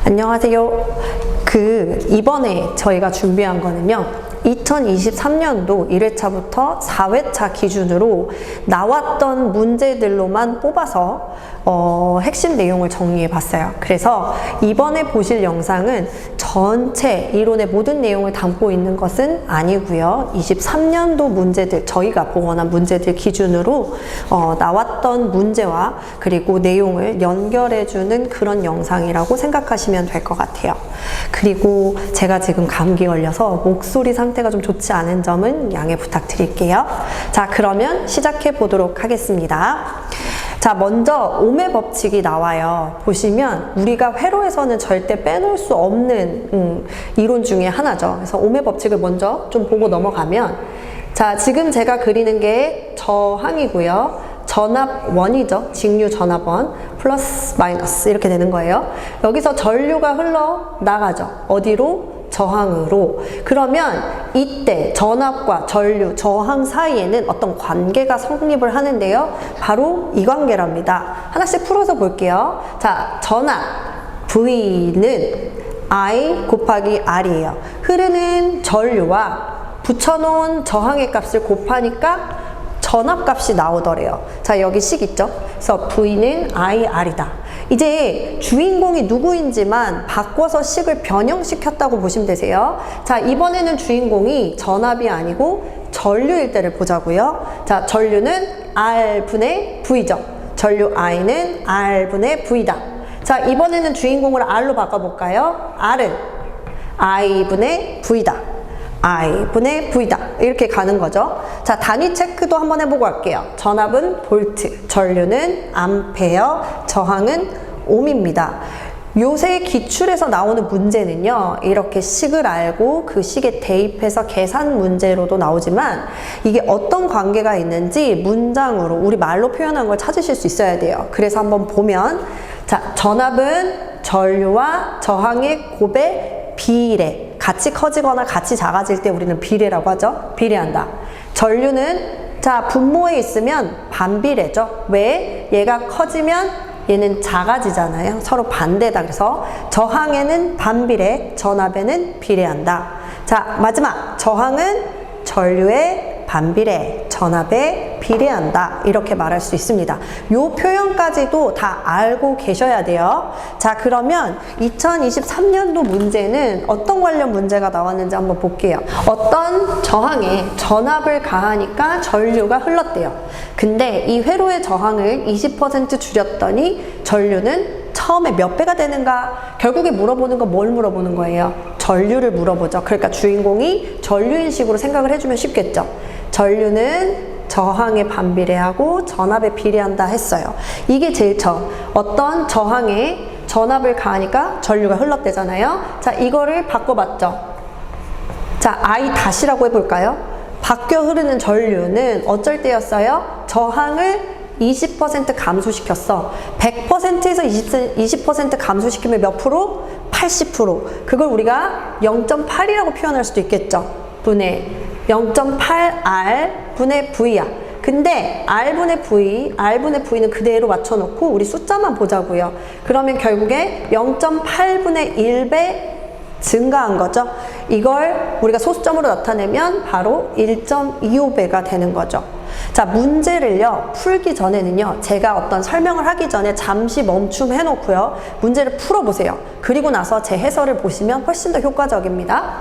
안녕하세요. 이번에 저희가 준비한 거는요. 2023년도 1회차부터 4회차 기준으로 나왔던 문제들로만 뽑아서 핵심 내용을 정리해 봤어요. 그래서 이번에 보실 영상은 전체 이론의 모든 내용을 담고 있는 것은 아니고요. 23년도 문제들, 저희가 복원한 문제들 기준으로 나왔던 문제와 그리고 내용을 연결해주는 그런 영상이라고 생각하시면 될 것 같아요. 그리고 제가 지금 감기 걸려서 목소리 상태가 좀 좋지 않은 점은 양해 부탁드릴게요. 자, 그러면 시작해 보도록 하겠습니다. 자, 먼저 오매 법칙이 나와요. 보시면 우리가 회로에서는 절대 빼놓을 수 없는 이론 중에 하나죠. 그래서 오매 법칙을 먼저 좀 보고 넘어가면, 자, 지금 제가 그리는 게 저항이고요. 전압원이죠. 직류 전압원 플러스 마이너스 이렇게 되는 거예요. 여기서 전류가 흘러나가죠. 어디로? 저항으로. 그러면 이때 전압과 전류, 저항 사이에는 어떤 관계가 성립을 하는데요. 바로 이 관계랍니다. 하나씩 풀어서 볼게요. 자, 전압 V는 I 곱하기 R이에요. 흐르는 전류와 붙여놓은 저항의 값을 곱하니까 전압값이 나오더래요. 자, 여기 식 있죠? 그래서 V는 IR이다. 이제 주인공이 누구인지만 바꿔서 식을 변형시켰다고 보시면 되세요. 자, 이번에는 주인공이 전압이 아니고 전류일 때를 보자고요. 자, 전류는 R분의 V죠. 전류 I는 R분의 V다. 자, 이번에는 주인공을 R로 바꿔볼까요? R은 I분의 V다. I분의 V다. 이렇게 가는 거죠. 자, 단위 체크도 한번 해보고 갈게요. 전압은 볼트, 전류는 암페어, 저항은 옴입니다. 요새 기출에서 나오는 문제는요, 이렇게 식을 알고 그 식에 대입해서 계산 문제로도 나오지만 이게 어떤 관계가 있는지 문장으로 우리 말로 표현한 걸 찾으실 수 있어야 돼요. 그래서 한번 보면, 자, 전압은 전류와 저항의 곱의 비례, 같이 커지거나 같이 작아질 때 우리는 비례라고 하죠. 비례한다. 전류는, 자, 분모에 있으면 반비례죠. 왜? 얘가 커지면 얘는 작아지잖아요. 서로 반대다. 그래서 저항에는 반비례, 전압에는 비례한다. 자, 마지막 저항은 전류의 반비례, 전압에 비례한다. 이렇게 말할 수 있습니다. 요 표현까지도 다 알고 계셔야 돼요. 자, 그러면 2023년도 문제는 어떤 관련 문제가 나왔는지 한번 볼게요. 어떤 저항에 전압을 가하니까 전류가 흘렀대요. 근데 이 회로의 저항을 20% 줄였더니 전류는 처음에 몇 배가 되는가? 결국에 물어보는 건 뭘 물어보는 거예요? 전류를 물어보죠. 그러니까 주인공이 전류인식으로 생각을 해주면 쉽겠죠. 전류는 저항에 반비례하고 전압에 비례한다 했어요. 이게 제일 처음. 어떤 저항에 전압을 가하니까 전류가 흘렀대잖아요. 자, 이거를 바꿔봤죠. 자, I 다시라고 해볼까요? 바뀌어 흐르는 전류는 어쩔 때였어요? 저항을 20% 감소시켰어. 100%에서 20% 감소시키면 몇 프로? 80%. 그걸 우리가 0.8이라고 표현할 수도 있겠죠. 분의 0.8R 분의 V야. 근데 R분의 V, R분의 V는 그대로 맞춰놓고 우리 숫자만 보자고요. 그러면 결국에 0.8분의 1배 증가한 거죠. 이걸 우리가 소수점으로 나타내면 바로 1.25배가 되는 거죠. 자, 문제를요, 풀기 전에는요, 제가 어떤 설명을 하기 전에 잠시 멈춤해 놓고요, 문제를 풀어보세요. 그리고 나서 제 해설을 보시면 훨씬 더 효과적입니다.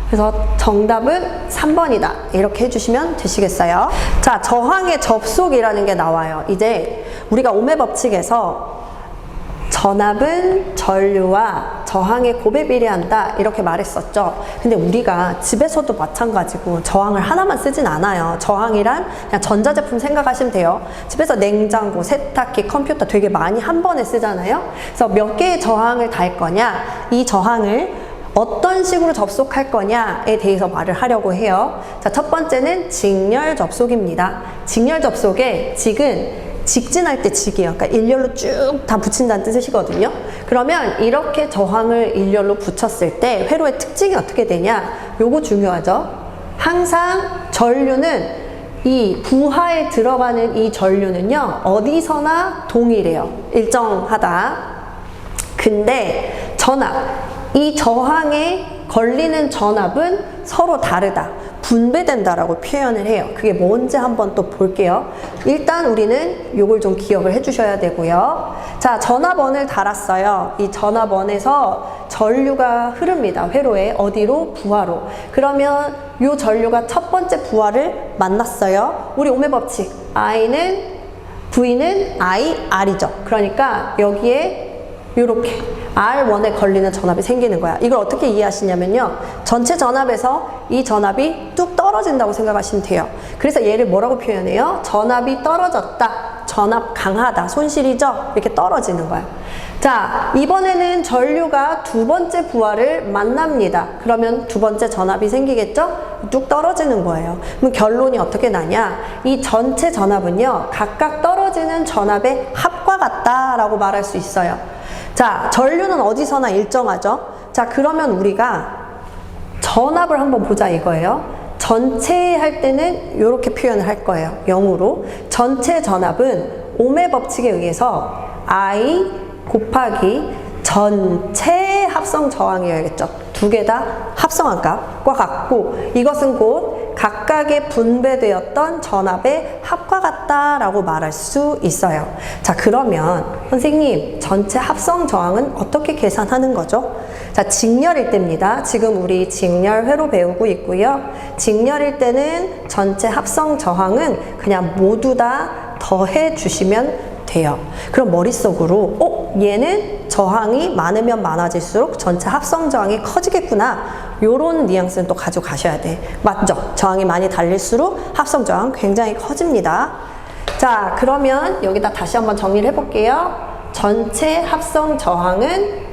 그래서 정답은 3번이다. 이렇게 해주시면 되시겠어요. 자, 저항의 접속이라는 게 나와요. 이제 우리가 오매 법칙에서 전압은 전류와 저항의 곱에 비례한다 이렇게 말했었죠. 근데 우리가 집에서도 마찬가지고 저항을 하나만 쓰진 않아요. 저항이란 그냥 전자제품 생각하시면 돼요. 집에서 냉장고, 세탁기, 컴퓨터 되게 많이 한 번에 쓰잖아요. 그래서 몇 개의 저항을 달 거냐, 이 저항을 어떤 식으로 접속할 거냐에 대해서 말을 하려고 해요. 자, 첫 번째는 직렬 접속입니다. 직렬 접속의 직은 직진할 때 직이에요. 그러니까 일렬로 쭉 다 붙인다는 뜻이거든요. 그러면 이렇게 저항을 일렬로 붙였을 때 회로의 특징이 어떻게 되냐? 요거 중요하죠. 항상 전류는 이 부하에 들어가는 이 전류는요, 어디서나 동일해요. 일정하다. 근데 전압. 이 저항에 걸리는 전압은 서로 다르다. 분배된다라고 표현을 해요. 그게 뭔지 한번 또 볼게요. 일단 우리는 요걸 좀 기억을 해주셔야 되고요. 자, 전압원을 달았어요. 이 전압원에서 전류가 흐릅니다. 회로에. 어디로? 부하로. 그러면 요 전류가 첫 번째 부하를 만났어요. 우리 오매 법칙. V는 R이죠. 그러니까 여기에 요렇게 R1에 걸리는 전압이 생기는 거야. 이걸 어떻게 이해하시냐면요. 전체 전압에서 이 전압이 뚝 떨어진다고 생각하시면 돼요. 그래서 얘를 뭐라고 표현해요? 전압이 떨어졌다. 전압 강하다. 손실이죠? 이렇게 떨어지는 거야. 자, 이번에는 전류가 두 번째 부하를 만납니다. 그러면 두 번째 전압이 생기겠죠? 뚝 떨어지는 거예요. 그럼 결론이 어떻게 나냐? 이 전체 전압은요, 각각 떨어지는 전압의 합과 같다라고 말할 수 있어요. 자, 전류는 어디서나 일정하죠? 자, 그러면 우리가 전압을 한번 보자 이거예요. 전체 할 때는 이렇게 표현을 할 거예요. 0으로. 전체 전압은 오매 법칙에 의해서 I 곱하기 전체 합성 저항이어야겠죠. 두 개 다 합성한 값과 같고, 이것은 곧 각각의 분배되었던 전압의 합과 같다라고 말할 수 있어요. 자, 그러면 선생님, 전체 합성 저항은 어떻게 계산하는 거죠? 자, 직렬일 때입니다. 지금 우리 직렬 회로 배우고 있고요. 직렬일 때는 전체 합성 저항은 그냥 모두 다 더해 주시면 돼요. 그럼 머릿속으로 얘는 저항이 많으면 많아질수록 전체 합성 저항이 커지겠구나. 요런 뉘앙스는 또 가져가셔야 돼. 맞죠? 저항이 많이 달릴수록 합성 저항 굉장히 커집니다. 자, 그러면 여기다 다시 한번 정리를 해볼게요. 전체 합성 저항은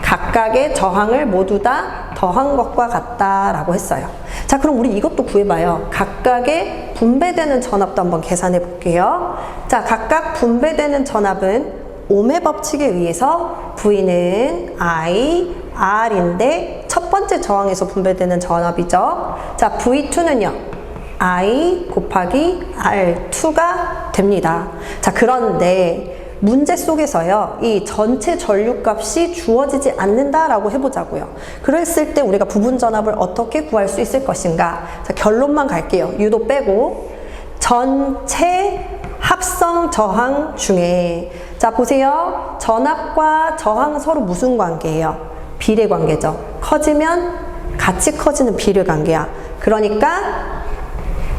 각각의 저항을 모두 다 더한 것과 같다라고 했어요. 자, 그럼 우리 이것도 구해봐요. 각각의 분배되는 전압도 한번 계산해 볼게요. 자, 각각 분배되는 전압은 오매 법칙에 의해서 V는 I, R인데 첫 번째 저항에서 분배되는 전압이죠. 자, V2는요. I 곱하기 R2가 됩니다. 자, 그런데 문제 속에서요, 이 전체 전류값이 주어지지 않는다라고 해보자고요. 그랬을 때 우리가 부분 전압을 어떻게 구할 수 있을 것인가? 자, 결론만 갈게요. 유도 빼고. 전체 합성 저항 중에, 자, 보세요. 전압과 저항 서로 무슨 관계예요? 비례 관계죠. 커지면 같이 커지는 비례 관계야. 그러니까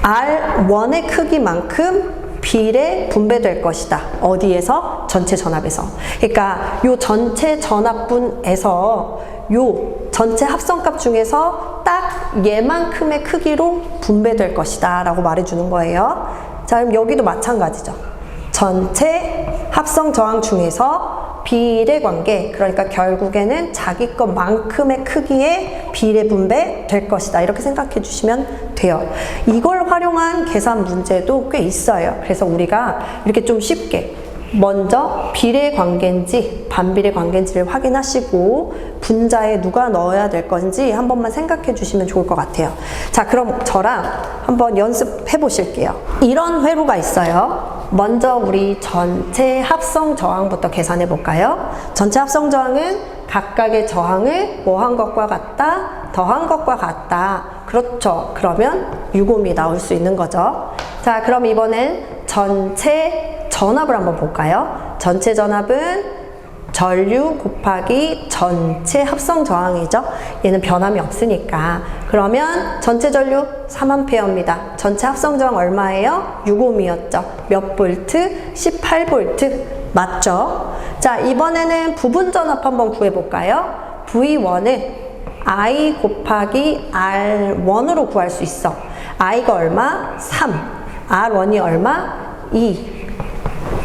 R1의 크기만큼 비례 분배될 것이다. 어디에서? 전체 전압에서. 그러니까 요 전체 전압분에서 요 전체 합성값 중에서 딱 얘만큼의 크기로 분배될 것이다 라고 말해주는 거예요. 자, 그럼 여기도 마찬가지죠. 전체 합성 저항 중에서 비례 관계, 그러니까 결국에는 자기 것만큼의 크기의 비례 분배 될 것이다. 이렇게 생각해 주시면 돼요. 이걸 활용한 계산 문제도 꽤 있어요. 그래서 우리가 이렇게 좀 쉽게 먼저 비례 관계인지 반비례 관계인지를 확인하시고 분자에 누가 넣어야 될 건지 한 번만 생각해 주시면 좋을 것 같아요. 자, 그럼 저랑 한번 연습해 보실게요. 이런 회로가 있어요. 먼저 우리 전체 합성 저항부터 계산해 볼까요? 전체 합성 저항은 각각의 저항을 뭐 한 것과 같다, 더한 것과 같다. 그렇죠. 그러면 유곰이 나올 수 있는 거죠. 자, 그럼 이번엔 전체 전압을 한번 볼까요? 전체 전압은 전류 곱하기 전체 합성 저항이죠. 얘는 변함이 없으니까. 그러면 전체 전류 3A입니다. 전체 합성 저항 얼마예요? 6ohm이었죠. 몇 볼트? 18볼트. 맞죠? 자, 이번에는 부분 전압 한번 구해볼까요? V1은 I 곱하기 R1으로 구할 수 있어. I가 얼마? 3. R1이 얼마? 2.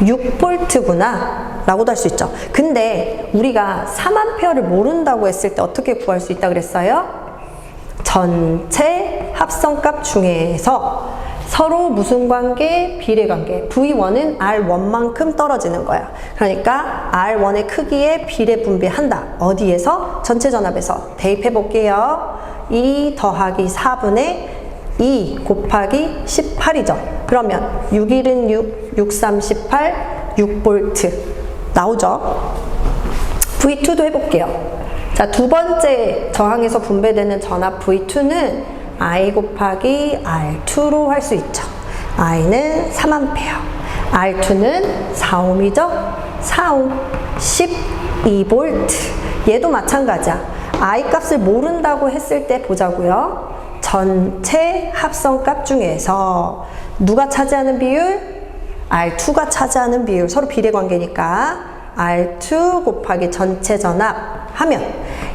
6볼트구나 라고도 할 수 있죠. 근데 우리가 3A를 모른다고 했을 때 어떻게 구할 수 있다 그랬어요? 전체 합성값 중에서 서로 무슨 관계? 비례 관계. V1은 R1만큼 떨어지는 거야. 그러니까 R1의 크기에 비례 분배한다. 어디에서? 전체 전압에서. 대입해 볼게요. 2 더하기 4분의 2 곱하기 18이죠. 그러면 6, 1은 6, 6, 3, 18, 6볼트 나오죠. V2도 해볼게요. 자, 두 번째 저항에서 분배되는 전압 V2는 I 곱하기 R2로 할 수 있죠. I는 3A, R2는 4ohm이죠. 4ohm, 12V. 얘도 마찬가지야. I 값을 모른다고 했을 때 보자고요. 전체 합성값 중에서 누가 차지하는 비율? R2가 차지하는 비율. 서로 비례관계니까 R2 곱하기 전체 전압 하면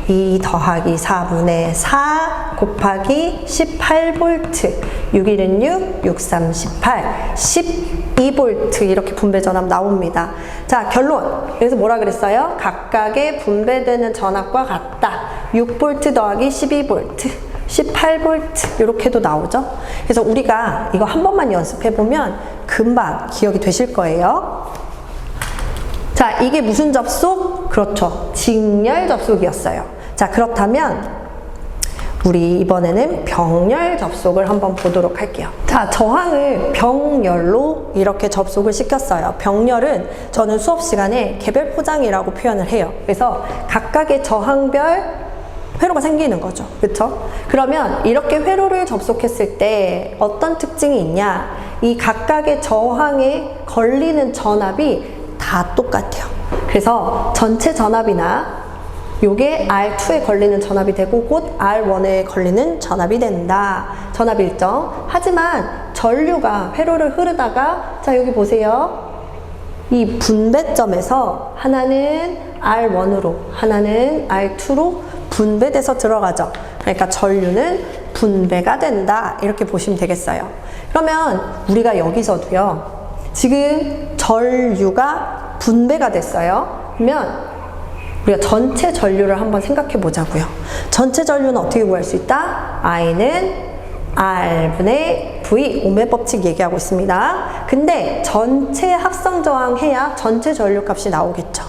2 더하기 4분의 4 곱하기 18V 6, 1은 6, 6, 3, 18 12V 이렇게 분배 전압 나옵니다. 자, 결론. 그래서 뭐라 그랬어요? 각각의 분배되는 전압과 같다. 6V 더하기 12V 18V 이렇게도 나오죠. 그래서 우리가 이거 한 번만 연습해보면 금방 기억이 되실 거예요. 자, 이게 무슨 접속? 그렇죠. 직렬 접속이었어요. 자, 그렇다면 우리 이번에는 병렬 접속을 한번 보도록 할게요. 자, 저항을 병렬로 이렇게 접속을 시켰어요. 병렬은 저는 수업 시간에 개별 포장이라고 표현을 해요. 그래서 각각의 저항별 회로가 생기는 거죠. 그렇죠? 그러면 이렇게 회로를 접속했을 때 어떤 특징이 있냐? 이 각각의 저항에 걸리는 전압이 다 똑같아요. 그래서 전체 전압이나 요게 R2에 걸리는 전압이 되고 곧 R1에 걸리는 전압이 된다. 전압 일정. 하지만 전류가 회로를 흐르다가 자, 여기 보세요. 이 분배점에서 하나는 R1으로 하나는 R2로 분배돼서 들어가죠. 그러니까 전류는 분배가 된다. 이렇게 보시면 되겠어요. 그러면 우리가 여기서도요. 지금 전류가 분배가 됐어요. 그러면 우리가 전체 전류를 한번 생각해 보자고요. 전체 전류는 어떻게 구할 수 있다? I는 R분의 V, 오메 법칙 얘기하고 있습니다. 근데 전체 합성 저항 해야 전체 전류 값이 나오겠죠.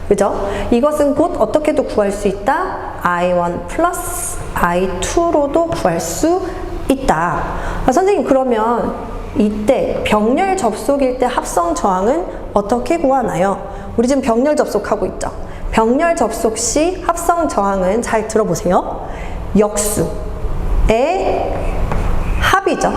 그죠? 이것은 곧 어떻게도 구할 수 있다? I1 플러스 I2로도 구할 수 있다. 선생님, 그러면 이때 병렬 접속일 때 합성 저항은 어떻게 구하나요? 우리 지금 병렬 접속하고 있죠. 병렬 접속 시 합성 저항은 잘 들어보세요. 역수의 합이죠.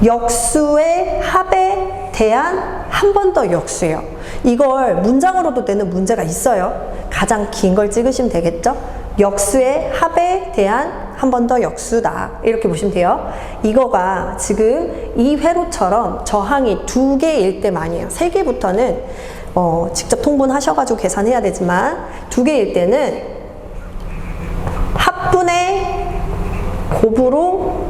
역수의 합에 대한 한 번 더 역수예요. 이걸 문장으로도 내는 문제가 있어요. 가장 긴 걸 찍으시면 되겠죠. 역수의 합에 대한 한 번 더 역수다. 이렇게 보시면 돼요. 이거가 지금 이 회로처럼 저항이 2개일 때만이에요. 3개부터는 직접 통분하셔가지고 계산해야 되지만 2개일 때는 합분의 곱으로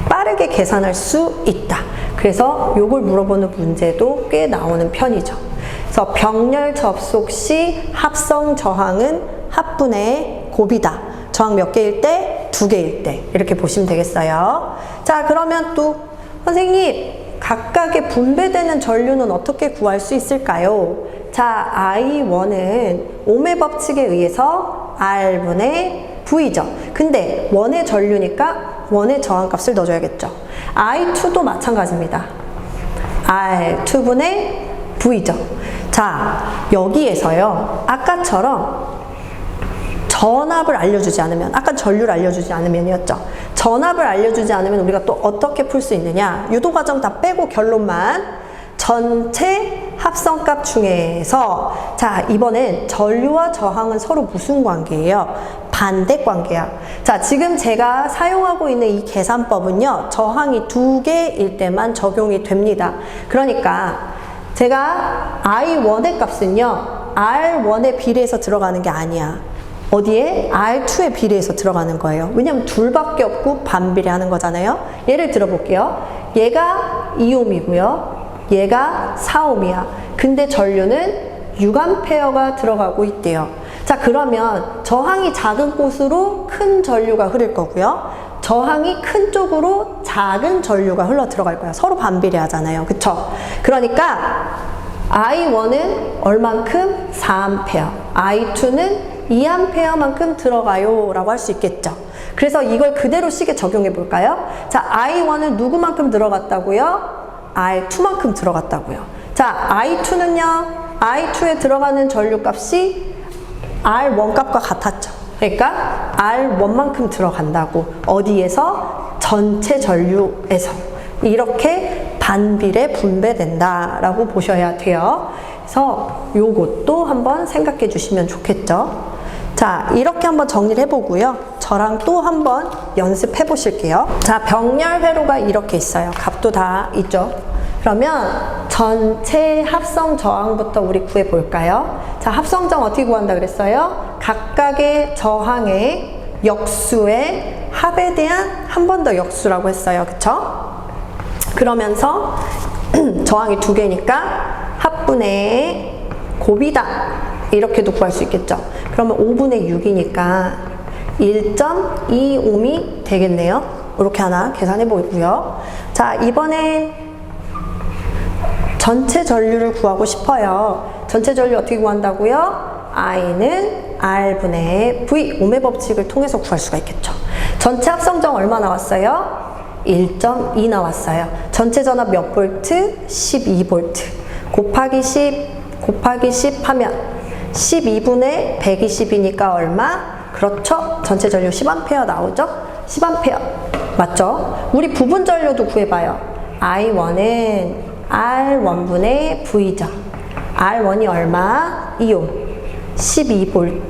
빠르게 계산할 수 있다. 그래서 요걸 물어보는 문제도 꽤 나오는 편이죠. 그래서 병렬 접속 시 합성 저항은 합분의 곱이다. 저항 몇 개일 때? 2개일 때. 이렇게 보시면 되겠어요. 자, 그러면 또 선생님, 각각의 분배되는 전류는 어떻게 구할 수 있을까요? 자, I1은 오메 법칙에 의해서 R분의 V죠. 근데 원의 전류니까 원의 저항값을 넣어줘야겠죠. I2도 마찬가지입니다. R2분의 V죠. 자, 여기에서요. 아까처럼 전압을 알려주지 않으면, 아까 전류를 알려주지 않으면이었죠. 전압을 알려주지 않으면 우리가 또 어떻게 풀 수 있느냐. 유도 과정 다 빼고 결론만 전체 합성값 중에서 자, 이번엔 전류와 저항은 서로 무슨 관계예요? 반대 관계야. 자, 지금 제가 사용하고 있는 이 계산법은요. 저항이 2개일 때만 적용이 됩니다. 그러니까 제가 I1의 값은요. R1에 비례해서 들어가는 게 아니야. 어디에? R2에 비례해서 들어가는 거예요. 왜냐면 둘밖에 없고 반비례하는 거잖아요. 예를 들어볼게요. 얘가 2ohm이고요. 얘가 4ohm이야. 근데 전류는 6A가 들어가고 있대요. 자, 그러면 저항이 작은 곳으로 큰 전류가 흐를 거고요. 저항이 큰 쪽으로 작은 전류가 흘러 들어갈 거야. 서로 반비례하잖아요. 그쵸? 그러니까 I1은 얼만큼? 4A. I2는 2A만큼 들어가요 라고 할 수 있겠죠. 그래서 이걸 그대로 식에 적용해 볼까요? 자, I1은 누구만큼 들어갔다고요? I2만큼 들어갔다고요. 자, I2는요. I2에 들어가는 전류값이 R1 값과 같았죠. 그러니까 R1만큼 들어간다고. 어디에서? 전체 전류에서. 이렇게 반비례 분배된다라고 보셔야 돼요. 그래서 요것도 한번 생각해 주시면 좋겠죠. 자, 이렇게 한번 정리를 해보고요. 저랑 또 한번 연습해 보실게요. 자, 병렬 회로가 이렇게 있어요. 값도 다 있죠. 그러면 전체 합성 저항부터 우리 구해 볼까요? 자, 합성 저항 어떻게 구한다 그랬어요? 각각의 저항의 역수의 합에 대한 한 번 더 역수라고 했어요. 그쵸? 그러면서 저항이 두 개니까 합분의 곱이다. 이렇게도 구할 수 있겠죠. 그러면 5분의 6이니까 1.25옴이 되겠네요. 이렇게 하나 계산해 보고요. 자, 이번엔 전체 전류를 구하고 싶어요. 전체 전류 어떻게 구한다고요? I는 R분의 V, 오음의 법칙을 통해서 구할 수가 있겠죠. 전체 합성정 얼마 나왔어요? 1.2 나왔어요. 전체 전압 몇 볼트? 12볼트. 곱하기 10 하면 12분의 120이니까 얼마? 그렇죠. 전체 전류 10A 나오죠? 10A. 맞죠? 우리 부분 전류도 구해봐요. I1은 R1분의 V죠. R1이 얼마? 2옴. 12V.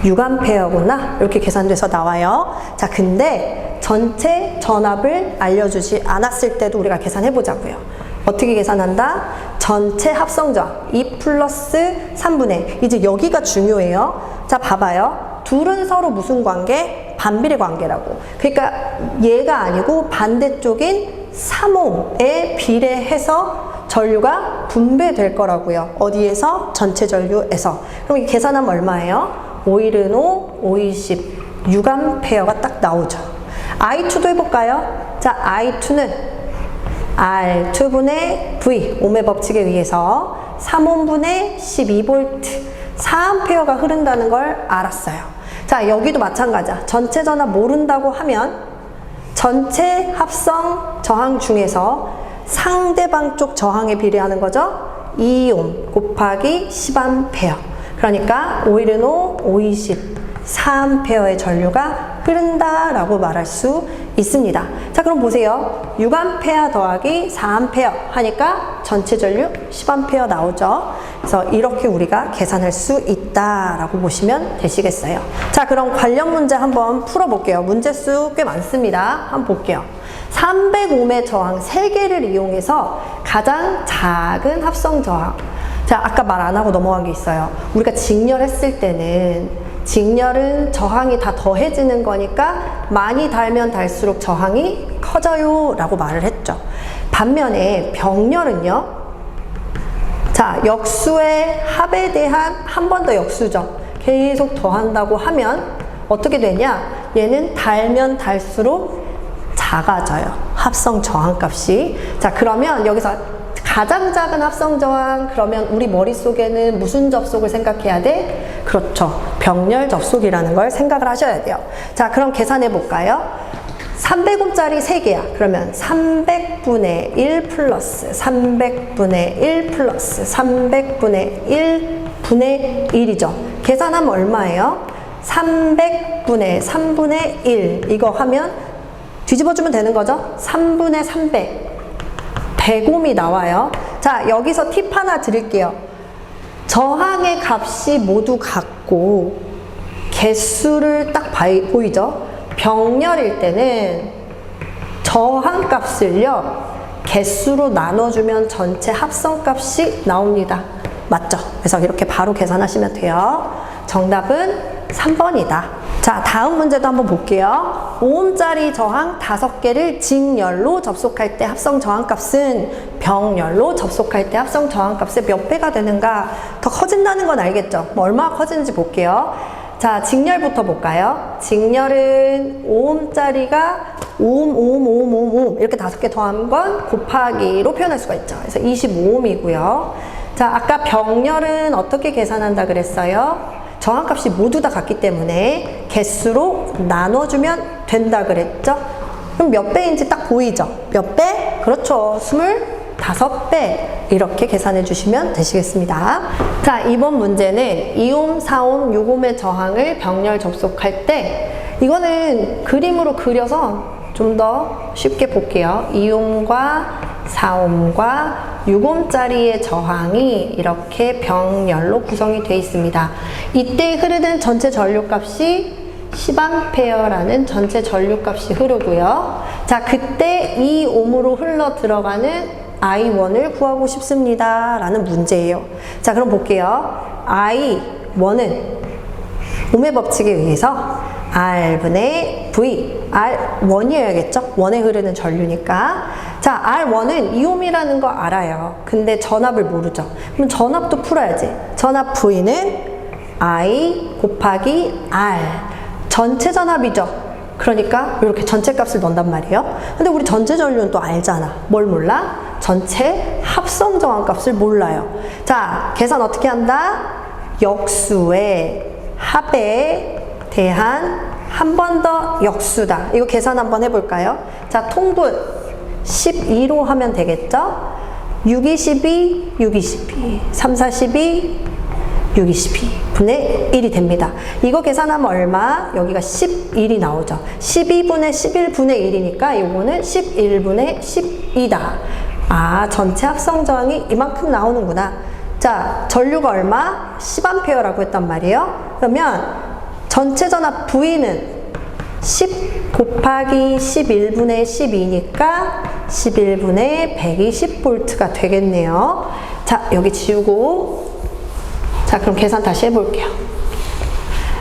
6A구나. 이렇게 계산돼서 나와요. 자, 근데 전체 전압을 알려주지 않았을 때도 우리가 계산해 보자고요. 어떻게 계산한다? 전체 합성저항 2 플러스 3분의 이제 여기가 중요해요. 자, 봐봐요. 둘은 서로 무슨 관계? 반비례 관계라고. 그러니까 얘가 아니고 반대쪽인 3옴에 비례해서 전류가 분배될 거라고요. 어디에서? 전체 전류에서. 그럼 이 계산하면 얼마예요? 5일은 5, 5, 20, 6A가 딱 나오죠. I2도 해볼까요? 자, I2는 R2분의 V, 오음의 법칙에 의해서 3옴분의 12V, 4A가 흐른다는 걸 알았어요. 자, 여기도 마찬가지야. 전체 전압 모른다고 하면 전체 합성 저항 중에서 상대방 쪽 저항에 비례하는 거죠. 2옴 곱하기 10A. 그러니까 5일은 5, 5, 20, 4A의 전류가 흐른다라고 말할 수 있습니다. 자, 그럼 보세요. 6A 더하기 4A 하니까 전체 전류 10A 나오죠. 그래서 이렇게 우리가 계산할 수 있다라고 보시면 되시겠어요. 자, 그럼 관련 문제 한번 풀어볼게요. 문제수 꽤 많습니다. 한번 볼게요. 300옴의 저항 3개를 이용해서 가장 작은 합성 저항. 자, 아까 말 안 하고 넘어간 게 있어요. 우리가 직렬했을 때는 직렬은 저항이 다 더해지는 거니까 많이 달면 달수록 저항이 커져요 라고 말을 했죠. 반면에 병렬은요. 자, 역수의 합에 대한 한 번 더 역수죠. 계속 더한다고 하면 어떻게 되냐? 얘는 달면 달수록 작아져요. 합성 저항값이. 자, 그러면 여기서 가장 작은 합성 저항, 그러면 우리 머릿속에는 무슨 접속을 생각해야 돼? 그렇죠. 병렬 접속이라는 걸 생각을 하셔야 돼요. 자, 그럼 계산해 볼까요? 300옴짜리 3개야. 그러면 300분의 1 플러스 300분의 1 플러스 300분의 1분의 1이죠. 계산하면 얼마예요? 300분의 3분의 1. 이거 하면 뒤집어주면 되는 거죠? 3분의 300. 100옴이 나와요. 자, 여기서 팁 하나 드릴게요. 저항의 값이 모두 같고 개수를 딱 보이죠? 병렬일 때는 저항 값을요 개수로 나눠주면 전체 합성 값이 나옵니다. 맞죠? 그래서 이렇게 바로 계산하시면 돼요. 정답은 3번이다. 자, 다음 문제도 한번 볼게요. 5옴짜리 저항 5개를 직렬로 접속할 때 합성 저항값은 병렬로 접속할 때 합성 저항값의 몇 배가 되는가? 더 커진다는 건 알겠죠? 뭐 얼마나 커지는지 볼게요. 자, 직렬부터 볼까요? 직렬은 5옴짜리가 5옴 이렇게 5개 더한 건 곱하기로 표현할 수가 있죠. 그래서 25옴이고요. 자, 아까 병렬은 어떻게 계산한다 그랬어요? 저항값이 모두 다 같기 때문에 개수로 나눠주면 된다 그랬죠? 그럼 몇 배인지 딱 보이죠? 몇 배? 그렇죠. 5배 이렇게 계산해 주시면 되시겠습니다. 자, 이번 문제는 2옴, 4옴, 6옴의 저항을 병렬 접속할 때 이거는 그림으로 그려서 좀 더 쉽게 볼게요. 2옴과 4옴과 6옴짜리의 저항이 이렇게 병렬로 구성이 되어 있습니다. 이때 흐르는 전체 전류값이 10A라는 전체 전류값이 흐르고요. 자, 그때 2옴으로 흘러 들어가는 I1을 구하고 싶습니다. 라는 문제예요. 자, 그럼 볼게요. I1은 옴의 법칙에 의해서 R분의 V, R1이어야겠죠? 원에 흐르는 전류니까. 자, R1은 2옴이라는 거 알아요. 근데 전압을 모르죠. 그럼 전압도 풀어야지. 전압 V는 I 곱하기 R. 전체 전압이죠. 그러니까 이렇게 전체 값을 넣는단 말이에요. 근데 우리 전체 전류는 또 알잖아. 뭘 몰라? 전체 합성 저항 값을 몰라요. 자, 계산 어떻게 한다? 역수의 합에 대한 한 번 더 역수다. 이거 계산 한번 해볼까요? 자, 통분 12로 하면 되겠죠? 6, 22, 6, 22, 3, 4, 12, 6, 22 분의 1이 됩니다. 이거 계산하면 얼마? 여기가 11이 나오죠. 12분의 11분의 1이니까 이거는 11분의 12다. 아, 전체 합성 저항이 이만큼 나오는구나. 자, 전류가 얼마? 10A라고 했단 말이에요. 그러면 전체 전압 V는 10 곱하기 11분의 12니까 11분의 120V가 되겠네요. 자, 여기 지우고. 자, 그럼 계산 다시 해볼게요.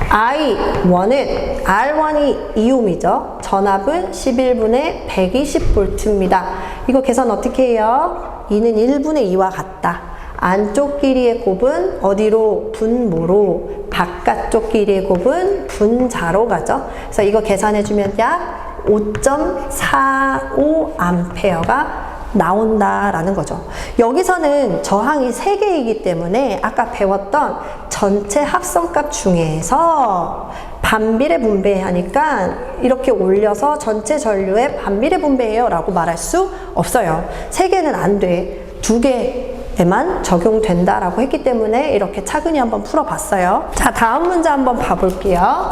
I1은 R1이 2옴이죠. 전압은 11분의 120V입니다. 이거 계산 어떻게 해요? 2는 1분의 2와 같다. 안쪽 길이의 곱은 어디로? 분모로. 바깥쪽 길이의 곱은 분자로 가죠. 그래서 이거 계산해주면 약 5.45A가 나온다라는 거죠. 여기서는 저항이 3개이기 때문에 아까 배웠던 전체 합성값 중에서 반비례 분배하니까 이렇게 올려서 전체 전류의 반비례 분배해요 라고 말할 수 없어요. 3개는 안 돼. 2개에만 적용된다라고 했기 때문에 이렇게 차근히 한번 풀어봤어요. 자, 다음 문제 한번 봐볼게요.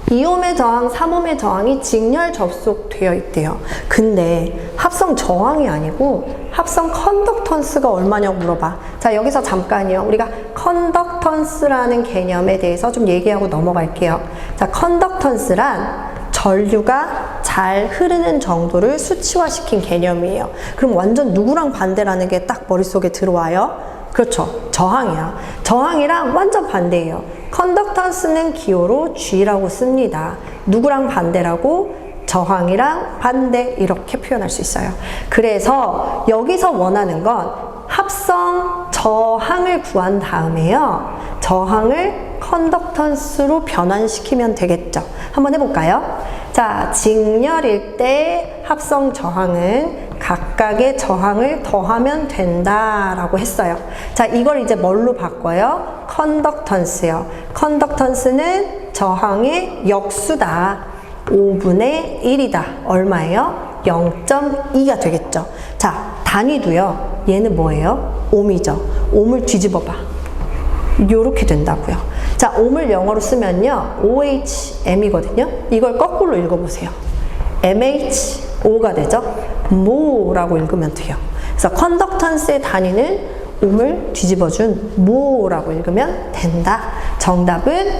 2옴의 저항, 3옴의 저항이 직렬 접속되어 있대요. 근데 합성 저항이 아니고 합성 컨덕턴스가 얼마냐고 물어봐. 자, 여기서 잠깐요. 우리가 컨덕턴스라는 개념에 대해서 좀 얘기하고 넘어갈게요. 자, 컨덕턴스란 전류가 잘 흐르는 정도를 수치화시킨 개념이에요. 그럼 완전 누구랑 반대라는 게 딱 머릿속에 들어와요? 그렇죠. 저항이야. 저항이랑 완전 반대예요. 컨덕턴스는 기호로 G라고 씁니다. 누구랑 반대라고? 저항이랑 반대 이렇게 표현할 수 있어요. 그래서 여기서 원하는 건 합성 저항을 구한 다음에요. 저항을 컨덕턴스로 변환시키면 되겠죠. 한번 해볼까요? 자, 직렬일 때 합성 저항은 각각의 저항을 더하면 된다라고 했어요. 자, 이걸 이제 뭘로 바꿔요? 컨덕턴스요. 컨덕턴스는 저항의 역수다. 5분의 1이다. 얼마예요? 0.2가 되겠죠. 자, 단위도요. 얘는 뭐예요? 옴이죠. 옴을 뒤집어봐. 요렇게 된다고요. 자, 옴을 영어로 쓰면요. OHM이거든요. 이걸 거꾸로 읽어보세요. MHO가 되죠. 모라고 읽으면 돼요. 그래서 컨덕턴스의 단위는 옴을 뒤집어준 모라고 읽으면 된다. 정답은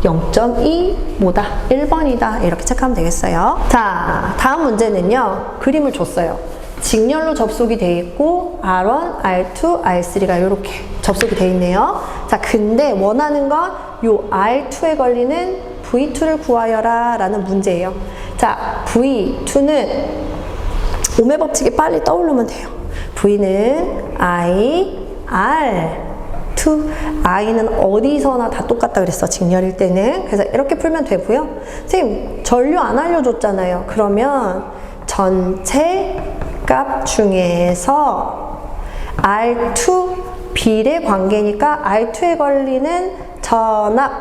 0.2 뭐다? 1번이다. 이렇게 체크하면 되겠어요. 자, 다음 문제는요. 그림을 줬어요. 직렬로 접속이 되어 있고 R1, R2, R3가 이렇게 접속이 되어 있네요. 자, 근데 원하는 건 요 R2에 걸리는 V2를 구하여라 라는 문제예요. 자, V2는 옴의 법칙이 빨리 떠오르면 돼요. V는 I, R2. I는 어디서나 다 똑같다 그랬어. 직렬일 때는. 그래서 이렇게 풀면 되고요. 선생님, 전류 안 알려줬잖아요. 그러면 전체 값 중에서 R2 비례 관계니까 R2에 걸리는 전압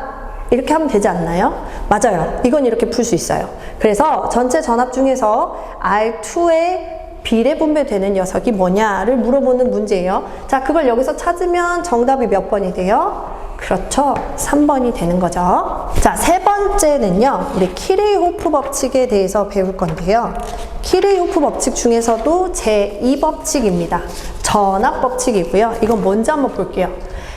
이렇게 하면 되지 않나요? 맞아요. 이건 이렇게 풀 수 있어요. 그래서 전체 전압 중에서 R2의 비례 분배되는 녀석이 뭐냐를 물어보는 문제예요. 자, 그걸 여기서 찾으면 정답이 몇 번이 돼요? 그렇죠. 3번이 되는 거죠. 자, 세 번째는요. 우리 키르이호프 법칙에 대해서 배울 건데요. 키르이호프 법칙 중에서도 제2법칙입니다. 전압 법칙이고요. 이건 뭔지 한번 볼게요.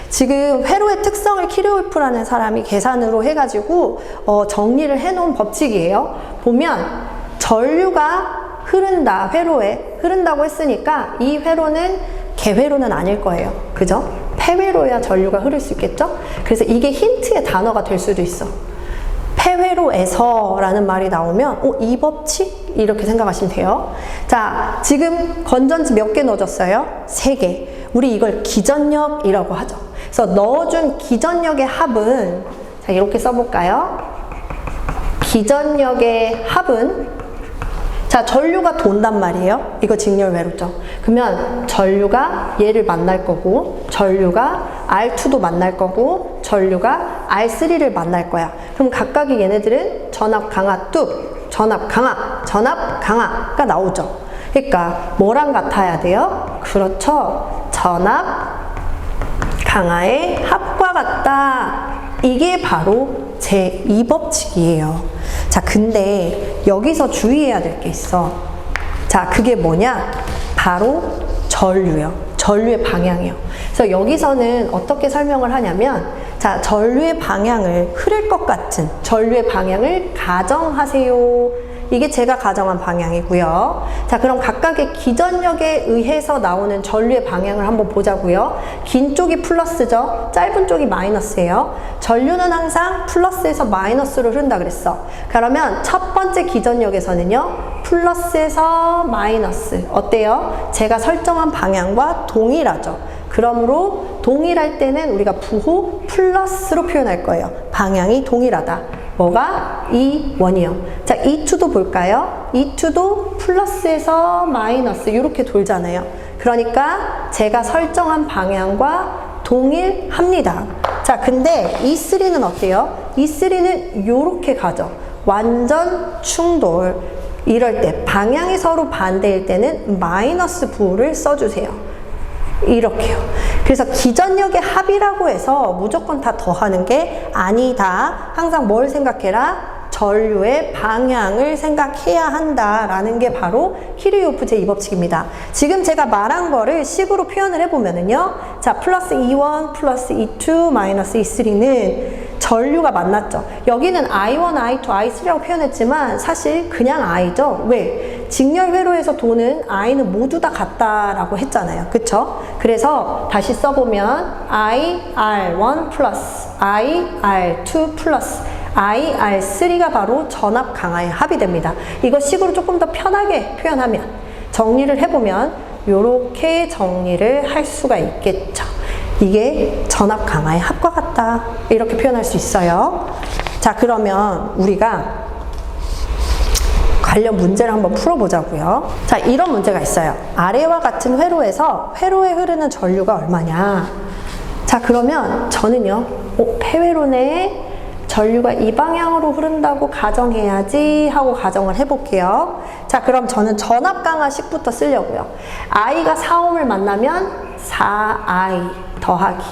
지금 회로의 특성을 키르이호프라는 사람이 계산으로 해가지고 정리를 해놓은 법칙이에요. 보면 전류가 흐른다, 회로에 흐른다고 했으니까 이 회로는 개회로는 아닐 거예요. 그죠? 폐회로야 전류가 흐를 수 있겠죠? 그래서 이게 힌트의 단어가 될 수도 있어. 폐회로에서 라는 말이 나오면 이 법칙? 이렇게 생각하시면 돼요. 자, 지금 건전지 몇 개 넣어줬어요? 3개. 우리 이걸 기전력이라고 하죠. 그래서 넣어준 기전력의 합은, 자, 이렇게 써볼까요? 기전력의 합은, 자, 전류가 돈단 말이에요. 이거 직렬회로죠. 그러면 전류가 얘를 만날 거고, 전류가 R2도 만날 거고, 전류가 R3를 만날 거야. 그럼 각각의 얘네들은 전압 강하 뚝, 전압 강하, 전압 강하가 나오죠. 그러니까 뭐랑 같아야 돼요? 그렇죠. 전압 강하의 합과 같다. 이게 바로 제2법칙이에요. 자, 근데 여기서 주의해야 될 게 있어. 자, 그게 뭐냐? 바로 전류요. 전류의 방향이요. 그래서 여기서는 어떻게 설명을 하냐면, 자, 전류의 방향을 흐를 것 같은 전류의 방향을 가정하세요. 이게 제가 가정한 방향이고요. 자, 그럼 각각의 기전력에 의해서 나오는 전류의 방향을 한번 보자고요. 긴 쪽이 플러스죠. 짧은 쪽이 마이너스예요. 전류는 항상 플러스에서 마이너스로 흐른다 그랬어. 그러면 첫 번째 기전력에서는요, 플러스에서 마이너스. 어때요? 제가 설정한 방향과 동일하죠. 그러므로 동일할 때는 우리가 부호 플러스로 표현할 거예요. 방향이 동일하다. 뭐가? E1이요. 자, E2도 볼까요? E2도 플러스에서 마이너스 이렇게 돌잖아요. 그러니까 제가 설정한 방향과 동일합니다. 자, 근데 E3는 어때요? E3는 이렇게 가죠. 완전 충돌. 이럴 때 방향이 서로 반대일 때는 마이너스 부호를 써주세요. 이렇게요. 그래서 기전력의 합이라고 해서 무조건 다 더하는 게 아니다. 항상 뭘 생각해라? 전류의 방향을 생각해야 한다라는 게 바로 키르이호프 제2법칙입니다. 지금 제가 말한 거를 식으로 표현을 해보면은요. 자, 플러스 E1, 플러스 E2, 마이너스 E3는 전류가 만났죠. 여기는 I1, I2, I3라고 표현했지만 사실 그냥 I죠. 왜? 직렬회로에서 도는 I는 모두 다 같다라고 했잖아요. 그쵸? 그래서 다시 써보면 IR1 플러스 IR2 플러스 IR3가 바로 전압 강하의 합이 됩니다. 이거 식으로 조금 더 편하게 표현하면, 정리를 해보면 이렇게 정리를 할 수가 있겠죠. 이게 전압 강하의 합과 같다. 이렇게 표현할 수 있어요. 자, 그러면 우리가 관련 문제를 한번 풀어보자고요. 자, 이런 문제가 있어요. 아래와 같은 회로에서 회로에 흐르는 전류가 얼마냐. 자, 그러면 저는요, 폐회로네 전류가 이 방향으로 흐른다고 가정해야지 하고 가정을 해볼게요. 자, 그럼 저는 전압 강하식부터 쓰려고요. I가 4옴을 만나면 4I 더하기,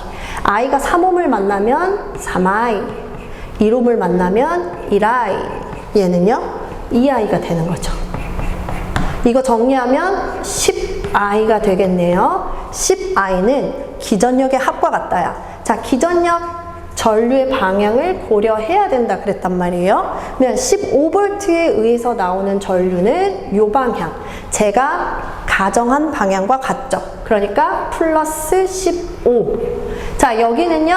I가 3옴을 만나면 3I, 1옴을 만나면 1I, 얘는요 2I가 되는 거죠. 이거 정리하면 10I가 되겠네요. 10I는 기전력의 합과 같다야. 자, 기전력 전류의 방향을 고려해야 된다 그랬단 말이에요. 그러면 15V에 의해서 나오는 전류는 요 방향, 제가 가정한 방향과 같죠. 그러니까 플러스 15. 자, 여기는요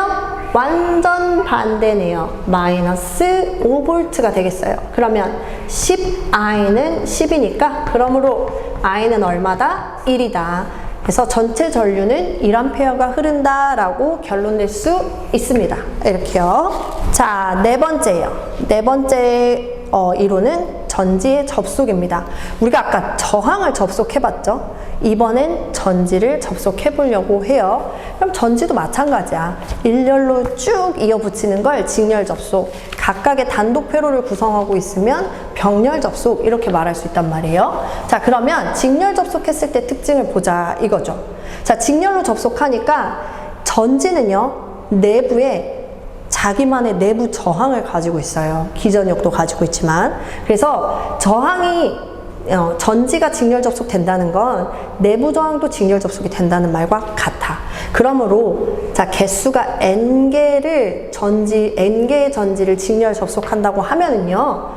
완전 반대네요. 마이너스 5V가 되겠어요. 그러면 10I는 10이니까 그러므로 I는 얼마다? 1이다. 그래서 전체 전류는 1A가 흐른다라고 결론 낼 수 있습니다. 이렇게요. 자, 네 번째요. 네 번째 이론은 전지의 접속입니다. 우리가 아까 저항을 접속해봤죠? 이번엔 전지를 접속해보려고 해요. 그럼 전지도 마찬가지야. 일렬로 쭉 이어붙이는 걸 직렬 접속. 각각의 단독 회로를 구성하고 있으면 병렬 접속 이렇게 말할 수 있단 말이에요. 자, 그러면 직렬 접속했을 때 특징을 보자 이거죠. 자, 직렬로 접속하니까 전지는요, 내부에 자기만의 내부 저항을 가지고 있어요. 기전력도 가지고 있지만. 그래서 저항이 전지가 직렬 접속된다는 건 내부 저항도 직렬 접속이 된다는 말과 같아. 그러므로 자, 개수가 n개의 전지를 직렬 접속한다고 하면은요,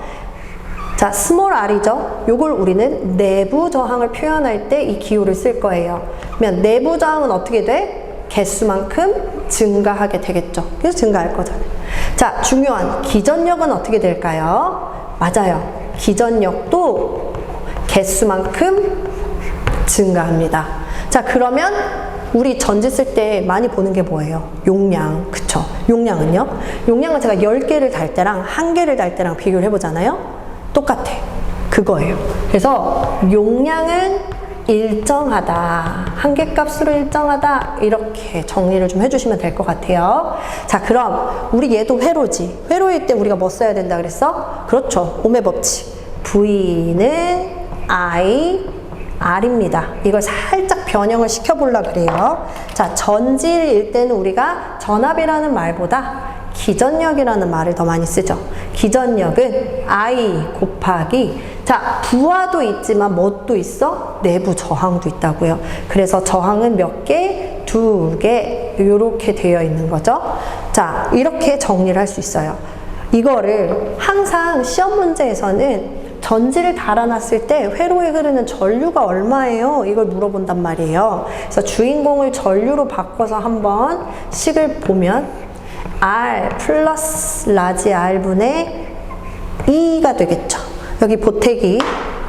자, 스몰 r이죠. 요걸 우리는 내부 저항을 표현할 때 이 기호를 쓸 거예요. 그러면 내부 저항은 어떻게 돼? 개수만큼 증가하게 되겠죠. 그래서 증가할 거잖아요. 자, 중요한 기전력은 어떻게 될까요? 맞아요. 기전력도 개수만큼 증가합니다. 자, 그러면 우리 전지 쓸 때 많이 보는 게 뭐예요? 용량. 그쵸? 용량은요? 용량은 제가 10개를 달 때랑 1개를 달 때랑 비교를 해보잖아요? 똑같아. 그거예요. 그래서 용량은 일정하다. 한계 값으로 일정하다. 이렇게 정리를 좀 해주시면 될 것 같아요. 자, 그럼 우리 얘도 회로지. 회로일 때 우리가 뭐 써야 된다 그랬어? 그렇죠. 오음의 법칙. V는 I, R입니다. 이걸 살짝 변형을 시켜보려고 그래요. 자, 전지일 때는 우리가 전압이라는 말보다 기전력이라는 말을 더 많이 쓰죠. 기전력은 I 곱하기, 자, 부하도 있지만 뭣도 있어? 내부 저항도 있다고요. 그래서 저항은 몇 개? 2개. 이렇게 되어 있는 거죠. 자, 이렇게 정리를 할 수 있어요. 이거를 항상 시험 문제에서는 전지를 달아놨을 때 회로에 흐르는 전류가 얼마예요? 이걸 물어본단 말이에요. 그래서 주인공을 전류로 바꿔서 한번 식을 보면 R 플러스 라지 R분의 E가 되겠죠. 여기 보태기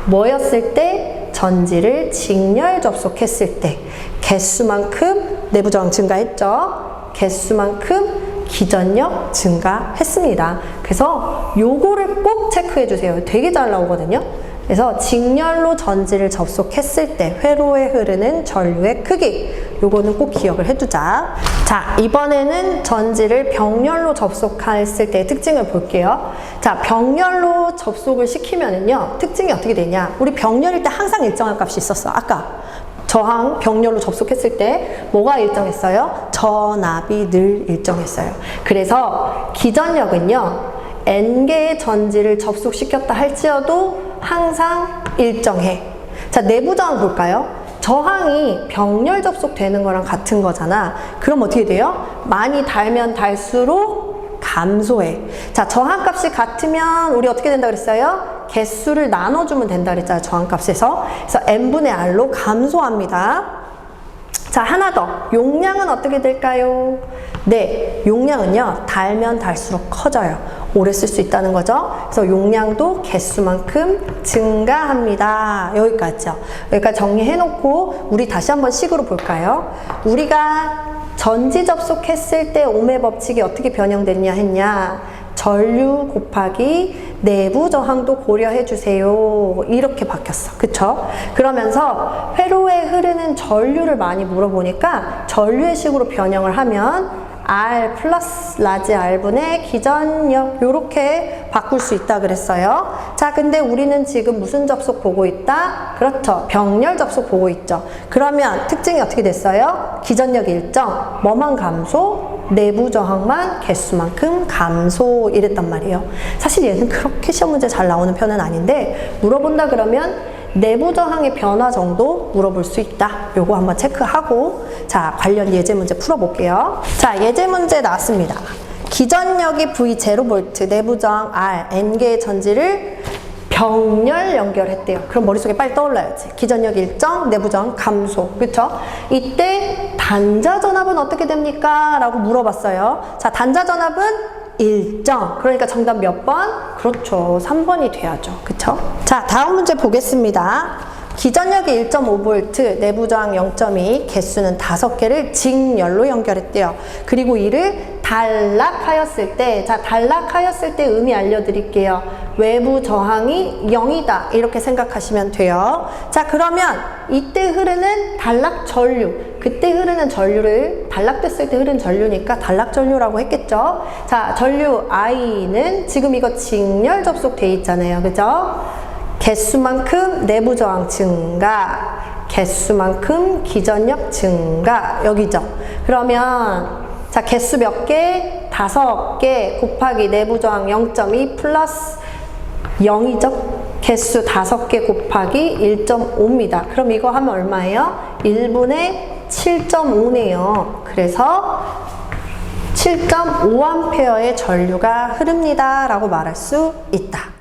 뭐였을 때? 전지를 직렬 접속했을 때 개수만큼 내부 저항 증가했죠. 개수만큼 기전력 증가했습니다. 그래서 요거를 꼭 체크해 주세요. 되게 잘 나오거든요. 그래서 직렬로 전지를 접속했을 때 회로에 흐르는 전류의 크기, 요거는 꼭 기억을 해두자. 자, 이번에는 전지를 병렬로 접속했을 때의 특징을 볼게요. 자, 병렬로 접속을 시키면은요, 특징이 어떻게 되냐? 우리 병렬일 때 항상 일정한 값이 있었어. 아까 저항 병렬로 접속했을 때 뭐가 일정했어요? 전압이 늘 일정했어요. 그래서 기전력은요, n개의 전지를 접속시켰다 할지어도 항상 일정해. 자, 내부 저항 볼까요? 저항이 병렬 접속되는 거랑 같은 거잖아. 그럼 어떻게 돼요? 많이 달면 달수록 감소해. 자, 저항값이 같으면 우리 어떻게 된다 그랬어요? 개수를 나눠주면 된다 그랬잖아요. 저항값에서. 그래서 n분의 r로 감소합니다. 자, 하나 더. 용량은 어떻게 될까요? 네, 용량은요, 달면 달수록 커져요. 오래 쓸 수 있다는 거죠. 그래서 용량도 개수만큼 증가합니다. 여기까지요. 여기까지 정리해놓고 우리 다시 한번 식으로 볼까요? 우리가 전지 접속했을 때 오음의 법칙이 어떻게 변형됐냐 했냐? 전류 곱하기 내부 저항도 고려해 주세요. 이렇게 바뀌었어. 그쵸? 그러면서 회로에 흐르는 전류를 많이 물어보니까 전류의 식으로 변형을 하면 R 플러스 라지 R분의 기전력, 요렇게 바꿀 수 있다 그랬어요. 자, 근데 우리는 지금 무슨 접속 보고 있다? 그렇죠. 병렬 접속 보고 있죠. 그러면 특징이 어떻게 됐어요? 기전력 일정, 뭐만 감소? 내부 저항만 개수만큼 감소, 이랬단 말이에요. 사실 얘는 그렇게 시험 문제 잘 나오는 편은 아닌데, 물어본다 그러면 내부 저항의 변화 정도 물어볼 수 있다. 요거 한번 체크하고, 자, 관련 예제 문제 풀어볼게요. 자, 예제 문제 나왔습니다. 기전력이 V0V, 내부 저항 R, n개의 전지를 병렬 연결했대요. 그럼 머릿속에 빨리 떠올라야지. 기전력 일정, 내부 저항 감소. 그쵸? 이때 단자 전압은 어떻게 됩니까? 라고 물어봤어요. 자, 단자 전압은 일정. 그러니까 정답 몇 번? 그렇죠. 3번이 돼야죠. 그쵸? 자, 다음 문제 보겠습니다. 기전력이 1.5V, 내부 저항 0.2, 개수는 5개를 직렬로 연결했대요. 그리고 이를 단락하였을 때, 자, 단락하였을 때 의미 알려드릴게요. 외부 저항이 0이다. 이렇게 생각하시면 돼요. 자, 그러면 이때 흐르는 단락 전류. 그때 흐르는 전류를 단락됐을 때 흐르는 전류니까 단락 전류라고 했겠죠. 자, 전류 I는 지금 이거 직렬 접속돼 있잖아요. 그죠? 개수만큼 내부 저항 증가, 개수만큼 기전력 증가, 여기죠. 그러면 자, 개수 몇 개? 5개 곱하기 내부 저항 0.2 플러스 0이죠. 개수 5개 곱하기 1.5입니다. 그럼 이거 하면 얼마예요? 1분의 7.5네요. 그래서 7.5A의 전류가 흐릅니다 라고 말할 수 있다.